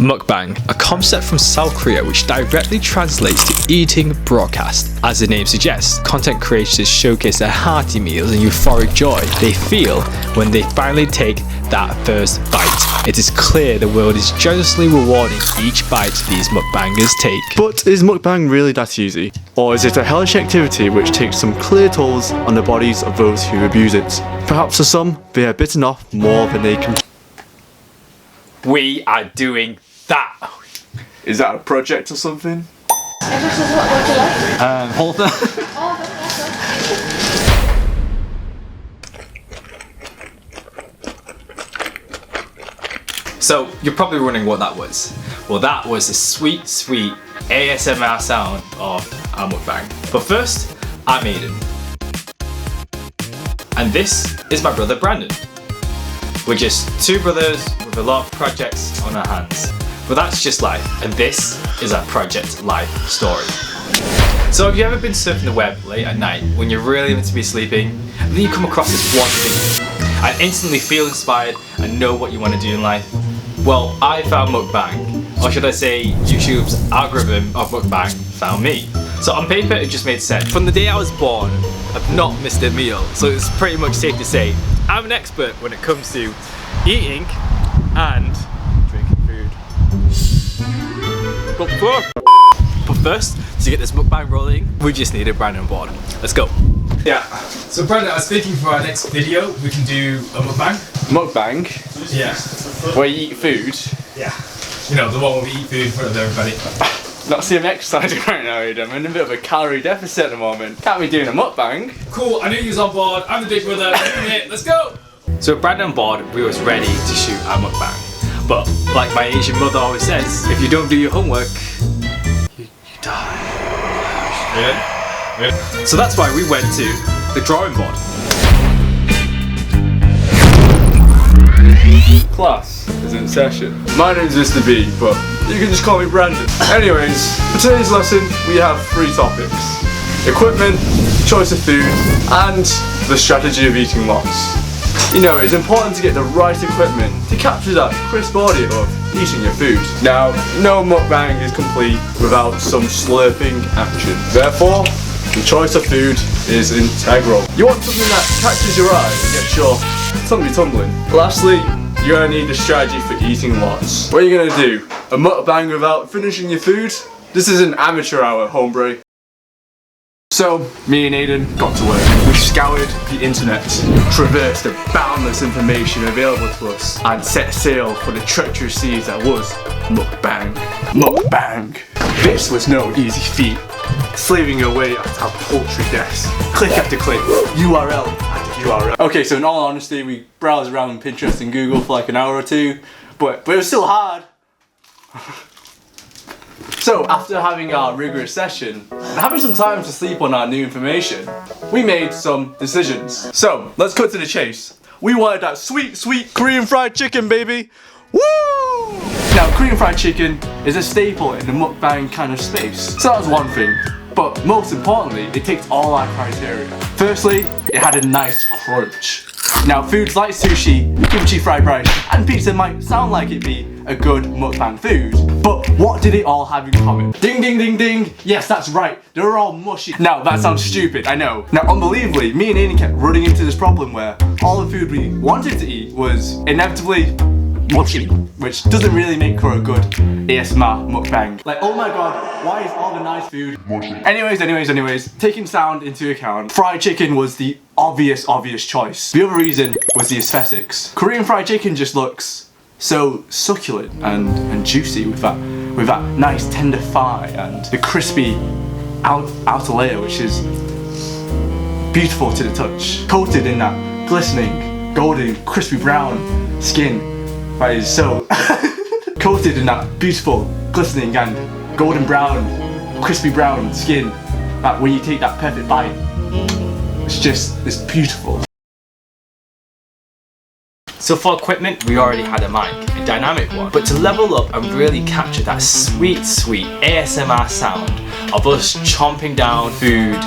Mukbang, a concept from South Korea which directly translates to eating broadcast. As the name suggests, content creators showcase their hearty meals and euphoric joy they feel when they finally take that first bite. It is clear the world is generously rewarding each bite these mukbangers take. But is mukbang really that easy? Or is it a hellish activity which takes some clear tolls on the bodies of those who abuse it? Perhaps for some, they are bitten off more than they can. We are doing that. Is that a project or something? Hold on. So you're probably wondering what that was. Well, that was the sweet, sweet ASMR sound of our mukbang. But first, I'm Aiden. And this is my brother Brandon. We're just two brothers with a lot of projects on our hands. But that's just life, and this is our project life story. So have you ever been surfing the web late at night when you're really meant to be sleeping, and then you come across this one thing and instantly feel inspired and know what you want to do in life? Well, I found mukbang, or should I say YouTube's algorithm of mukbang found me. So on paper it just made sense. From the day I was born, I've not missed a meal, so it's pretty much safe to say I'm an expert when it comes to eating and drinking food. But first, to get this mukbang rolling, we just need a Brandon on board. Let's go. Yeah, so Brandon, I was thinking for our next video, we can do a mukbang. Mukbang? Yeah. Where you eat food? Yeah. You know, the one where we eat food in front of everybody. Not see I'm exercising right now, Aiden. I'm in a bit of a calorie deficit at the moment. Can't be doing a mukbang. Cool, I knew you was on board. I'm the big brother. Let's go. So with Brandon on board, we was ready to shoot our mukbang. But like my Asian mother always says, if you don't do your homework, you die. Yeah. So that's why we went to the drawing board. Class is in session. My name's Mr. B, but you can just call me Brandon. Anyways, for today's lesson, we have 3 topics. Equipment, choice of food, and the strategy of eating lots. You know, it's important to get the right equipment to capture that crisp audio of eating your food. Now, no mukbang is complete without some slurping action. Therefore, the choice of food is integral. You want something that catches your eye and gets your tummy tumbling. Lastly, you're gonna need a strategy for eating lots. What are you gonna do? A mukbang without finishing your food? This is an amateur hour, hombre. So, me and Aiden got to work. We scoured the internet, traversed the boundless information available to us, and set sail for the treacherous seas that was mukbang. Mukbang. This was no easy feat. Slaving away at our poultry desk, click after click, URL after URL. Okay, so in all honesty, we browsed around Pinterest and Google for like an hour or two, but it was still hard. So after having our rigorous session and having some time to sleep on our new information, we made some decisions. So let's cut to the chase. We wanted that sweet, sweet Korean fried chicken, baby. Woo! Now, Korean fried chicken is a staple in the mukbang kind of space. So that was one thing. But most importantly, it ticked all our criteria. Firstly, it had a nice crunch. Now, foods like sushi, kimchi fried rice, and pizza might sound like it'd be a good mukbang food, but what did they all have in common? Ding, ding, ding, ding. Yes, that's right. They were all mushy. Now, that sounds stupid, I know. Now, unbelievably, me and Aiden kept running into this problem where all the food we wanted to eat was inevitably mushy, which doesn't really make for a good ASMR mukbang. Like, oh my god, why is all the nice food mushy? Anyways, taking sound into account, fried chicken was the obvious choice. The other reason was the aesthetics. Korean fried chicken just looks so succulent and juicy with that nice tender thigh and the crispy outer layer, which is beautiful to the touch, coated in that glistening golden crispy brown skin. That is so coated in that beautiful, glistening and golden brown, crispy brown skin. That when you take that perfect bite, it's beautiful. So for equipment, we already had a mic, a dynamic one. But to level up and really capture that sweet, sweet ASMR sound of us chomping down food,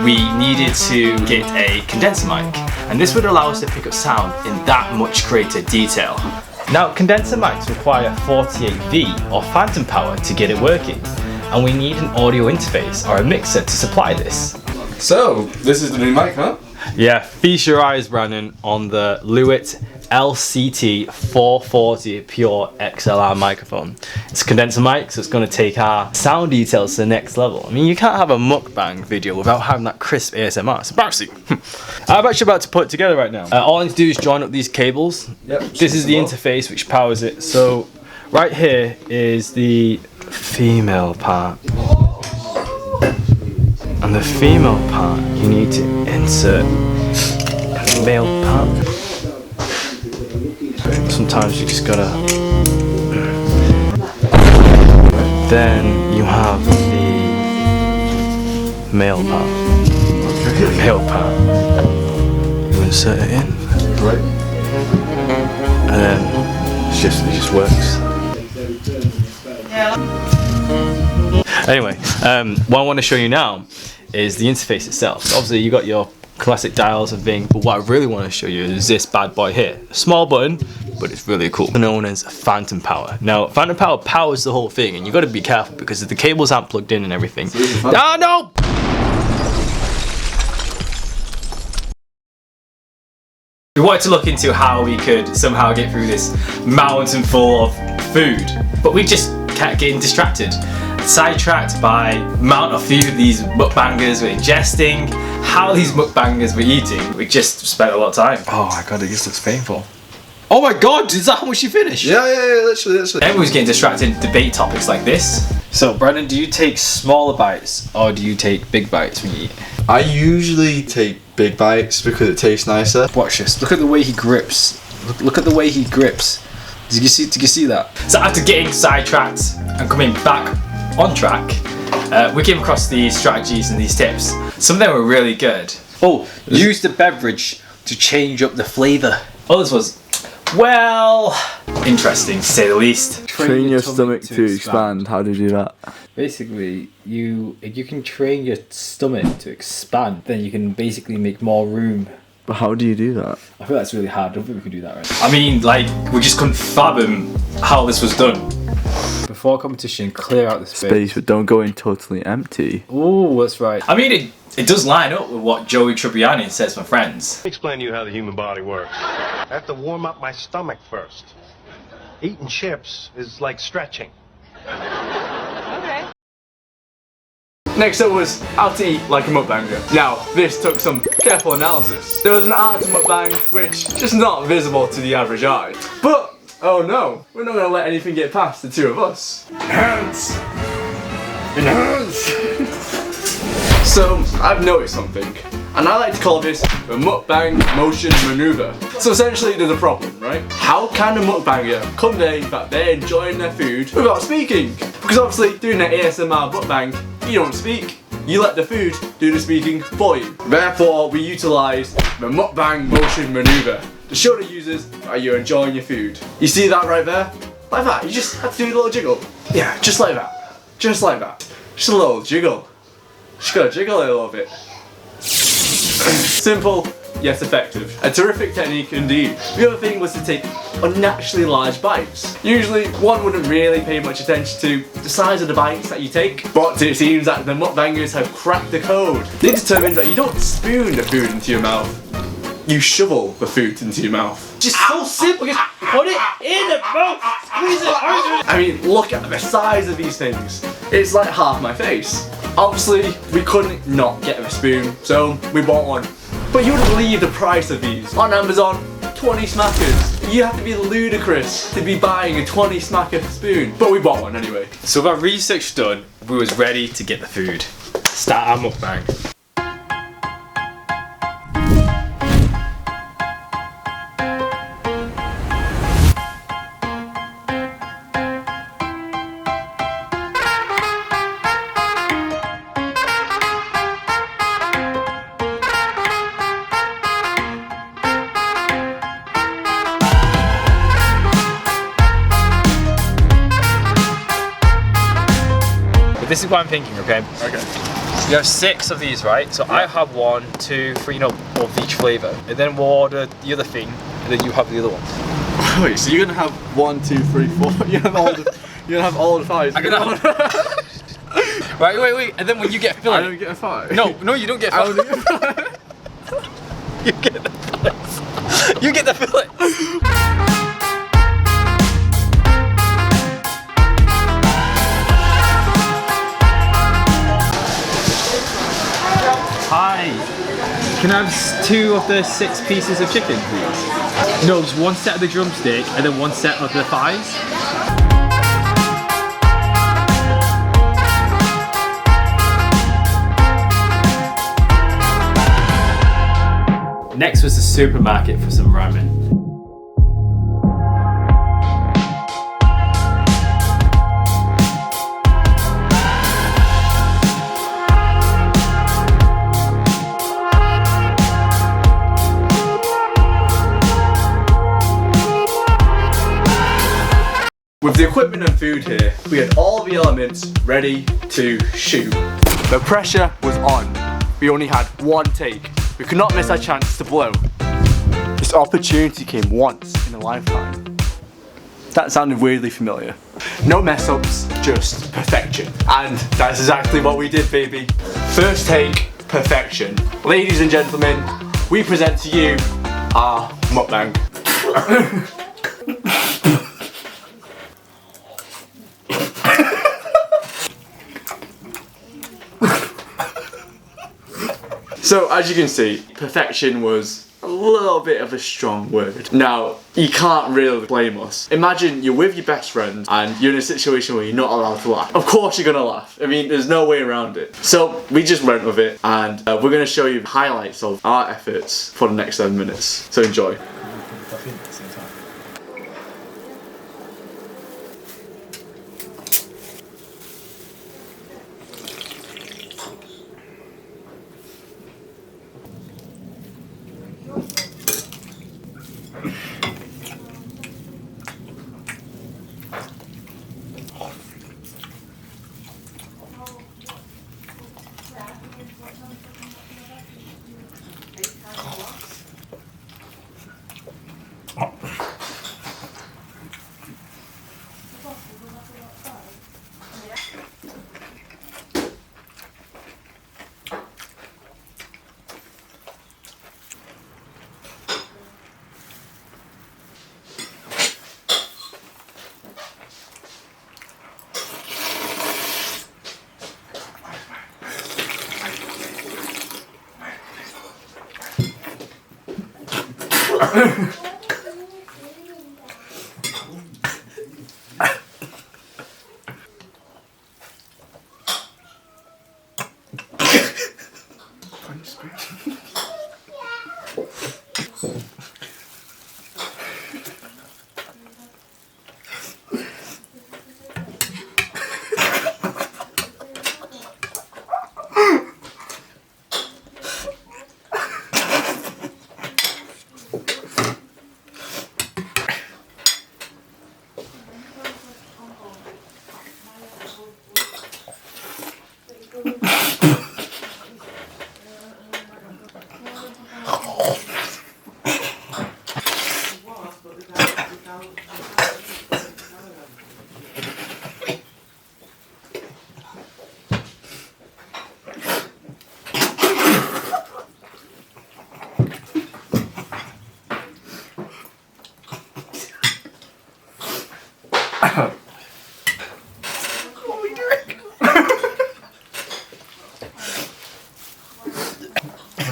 we needed to get a condenser mic. And this would allow us to pick up sound in that much greater detail. Now, condenser mics require 48V or phantom power to get it working, and we need an audio interface or a mixer to supply this. So, this is the new mic, huh? Yeah, feast your eyes, Brandon, on the Lewitt LCT 440 Pure XLR microphone. It's a condenser mic, so it's going to take our sound details to the next level. I mean, you can't have a mukbang video without having that crisp ASMR. It's embarrassing. I'm actually about to put it together right now. All I need to do is join up these cables. Yep. This is the interface which powers it. So right here is the female part. And the female part, you need to insert the male part. Sometimes you just gotta. Then you have the male part. The male part. You insert it in. Right. And then it just works. Anyway, what I want to show you now is the interface itself. So obviously you got your classic dials and thing, but what I really want to show you is this bad boy here. A small button, but it's really cool. Known as phantom power. Now, phantom power powers the whole thing, and you got to be careful because if the cables aren't plugged in and everything. Ah, no! We wanted to look into how we could somehow get through this mountain full of food, but we just kept getting distracted. Sidetracked by the amount of food these mukbangers were ingesting, how these mukbangers were eating. We just spent a lot of time. Oh my god, it just looks painful. Oh my god, is that how much you finished? Yeah, literally. Everyone's getting distracted in debate topics like this. So, Brandon, do you take smaller bites or do you take big bites when you eat? I usually take big bites because it tastes nicer. Watch this. Look at the way he grips. Look at the way he grips. Did you see that? So after getting sidetracked and coming back on track, we came across these strategies and these tips. Some of them were really good. Oh, use the beverage to change up the flavour. Others was, well, interesting to say the least. Train your stomach to expand. How do you do that? Basically, if you can train your stomach to expand, then you can basically make more room. But how do you do that? I feel that's really hard. I don't think we can do that right. I mean, like, we just couldn't fathom how this was done. Before competition, clear out the space. But don't go in totally empty. Oh, that's right. I mean, it does line up with what Joey Tribbiani says from Friends. Explain to you how the human body works. I have to warm up my stomach first. Eating chips is like stretching. Okay. Next up was how to eat like a mukbanger. Now, this took some careful analysis. There was an art to mukbang which is just not visible to the average eye. But, oh no, we're not going to let anything get past the two of us. Enhance! So, I've noticed something, and I like to call this the mukbang motion maneuver. So essentially there's a problem, right? How can a mukbanger convey that they're enjoying their food without speaking? Because obviously doing an ASMR mukbang, you don't speak, you let the food do the speaking for you. Therefore, we utilise the mukbang motion maneuver to show the users that you're enjoying your food. You see that right there? Like that, you just have to do a little jiggle. Yeah, just like that. Just like that. Just a little jiggle. Just gotta jiggle it a little bit. Simple, yet effective. A terrific technique indeed. The other thing was to take unnaturally large bites. Usually one wouldn't really pay much attention to the size of the bites that you take, but it seems that the mukbangers have cracked the code. They determined that you don't spoon the food into your mouth, you shovel the food into your mouth. Just so simple, just put it in the mouth, squeeze it. I mean, look at the size of these things. It's like half my face. Obviously, we couldn't not get a spoon, so we bought one. But you wouldn't believe the price of these. On Amazon, 20 smackers. You have to be ludicrous to be buying a 20 smacker spoon. But we bought one anyway. So with our research done, we was ready to get the food. Start our mukbang. This is what I'm thinking, okay? Okay. You have 6 of these, right? So I have 1, 2, 3, of each flavour. And then we'll order the other thing, and then you have the other one. Wait, so you're gonna have 1, 2, 3, 4. You're gonna have all the thighs. I'm gonna have... Wait. And then when you get fillet... I don't get a thigh. No, you don't get fillet. You get the fillet. You get the fillet. Hi. Can I have 2 of the 6 pieces of chicken, please? No, just 1 set of the drumstick and then 1 set of the thighs. Next was the supermarket for some ramen. With the equipment and food here, we had all the elements ready to shoot. The pressure was on. We only had 1 take. We could not miss our chance to blow. This opportunity came once in a lifetime. That sounded weirdly familiar. No mess ups, just perfection. And that's exactly what we did, baby. First take, perfection. Ladies and gentlemen, we present to you our mukbang. So as you can see, perfection was a little bit of a strong word. Now, you can't really blame us. Imagine you're with your best friend and you're in a situation where you're not allowed to laugh. Of course you're gonna laugh. I mean, there's no way around it. So we just went with it and we're gonna show you highlights of our efforts for the next 7 minutes. So enjoy.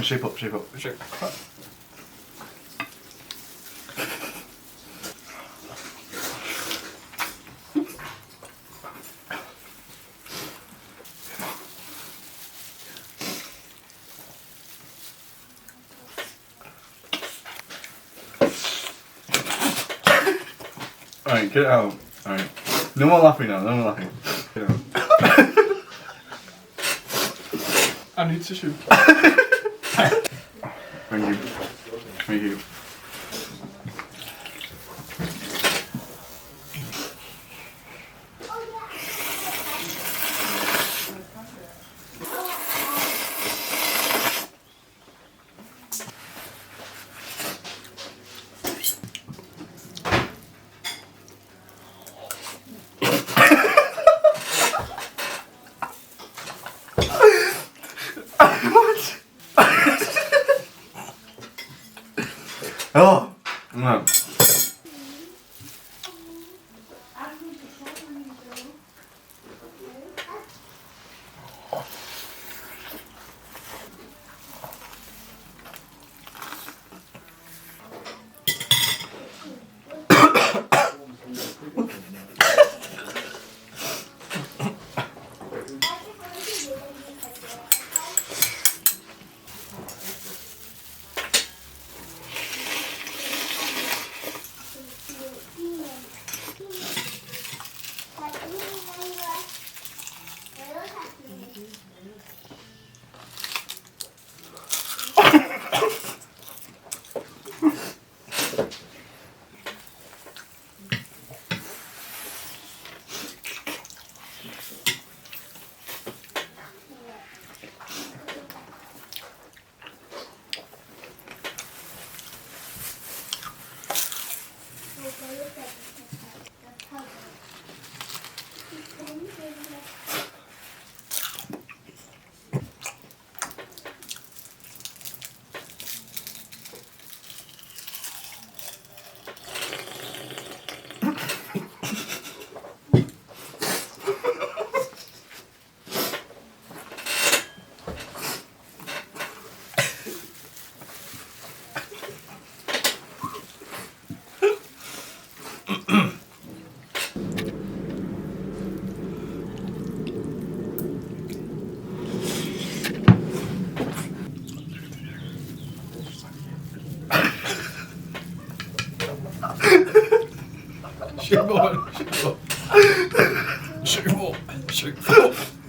Shape up. Alright, get it out. Alright. No more laughing now, no more laughing. Get it out. I need tissue. Thank you. Thank you.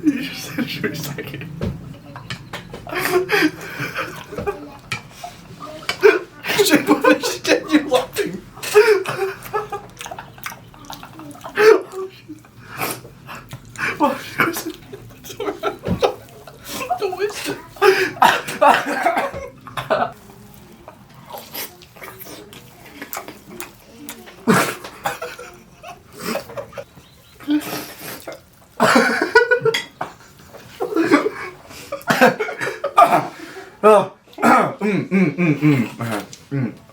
You just said should second. What is getting you laughing? What is it? Don't waste it.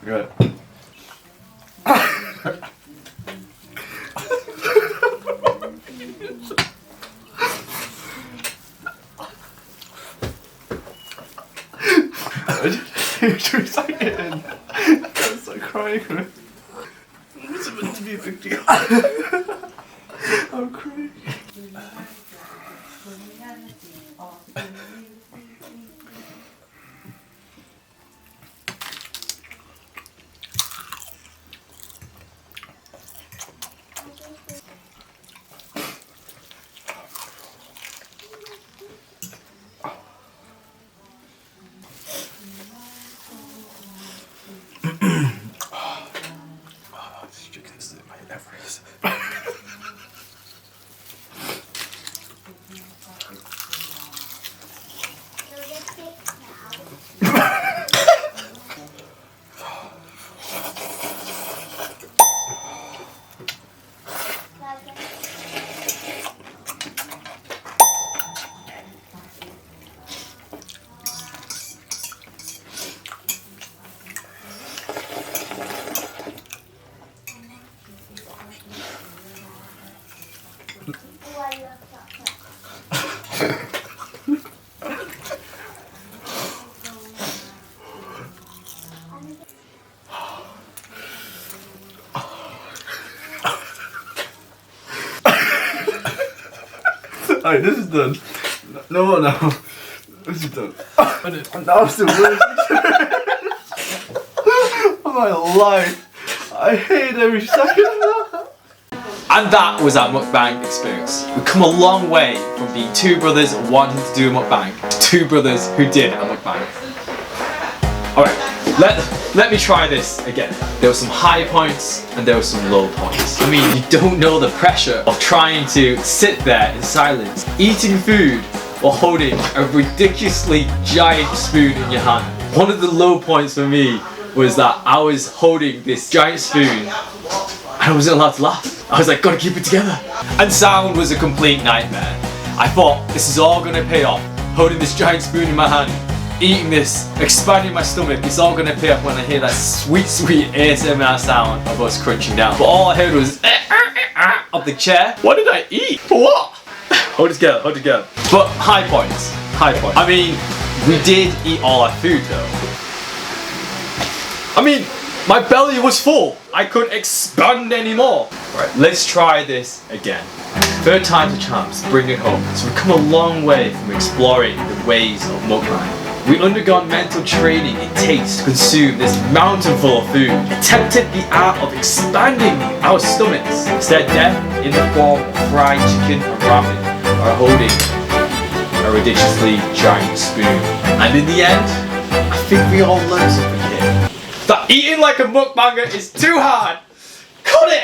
Good. You're second. I'm so crying. It's meant to be a big deal. I'm crying. This chicken is my Everest. Alright, this is done. No. This is done. And that was the worst of my life. I hate every second of that. And that was our mukbang experience. We've come a long way from being two brothers wanting to do a mukbang to two brothers who did a mukbang. Alright, let me try this again. There were some high points and there were some low points. I mean, you don't know the pressure of trying to sit there in silence, eating food while holding a ridiculously giant spoon in your hand. One of the low points for me was that I was holding this giant spoon and I wasn't allowed to laugh. I was like, gotta keep it together. And sound was a complete nightmare. I thought, this is all gonna pay off. Holding this giant spoon in my hand, eating this, expanding my stomach, it's all gonna pay off when I hear that sweet ASMR sound of us crunching down. But all I heard was of the chair. What did I eat? For what? Hold it together. But high points. I mean, we did eat all our food though. I mean, my belly was full. I couldn't expand anymore. Right, let's try this again. Third time's a charm, bring it home. So we've come a long way from exploring the ways of mukbang. We undergone mental training it takes to consume this mountain full of food. Attempted the art of expanding our stomachs. Stared death in the form of fried chicken and ramen by holding a ridiculously giant spoon. And in the end, I think we all learned something here. That eating like a mukbanger is too hard. Cut it!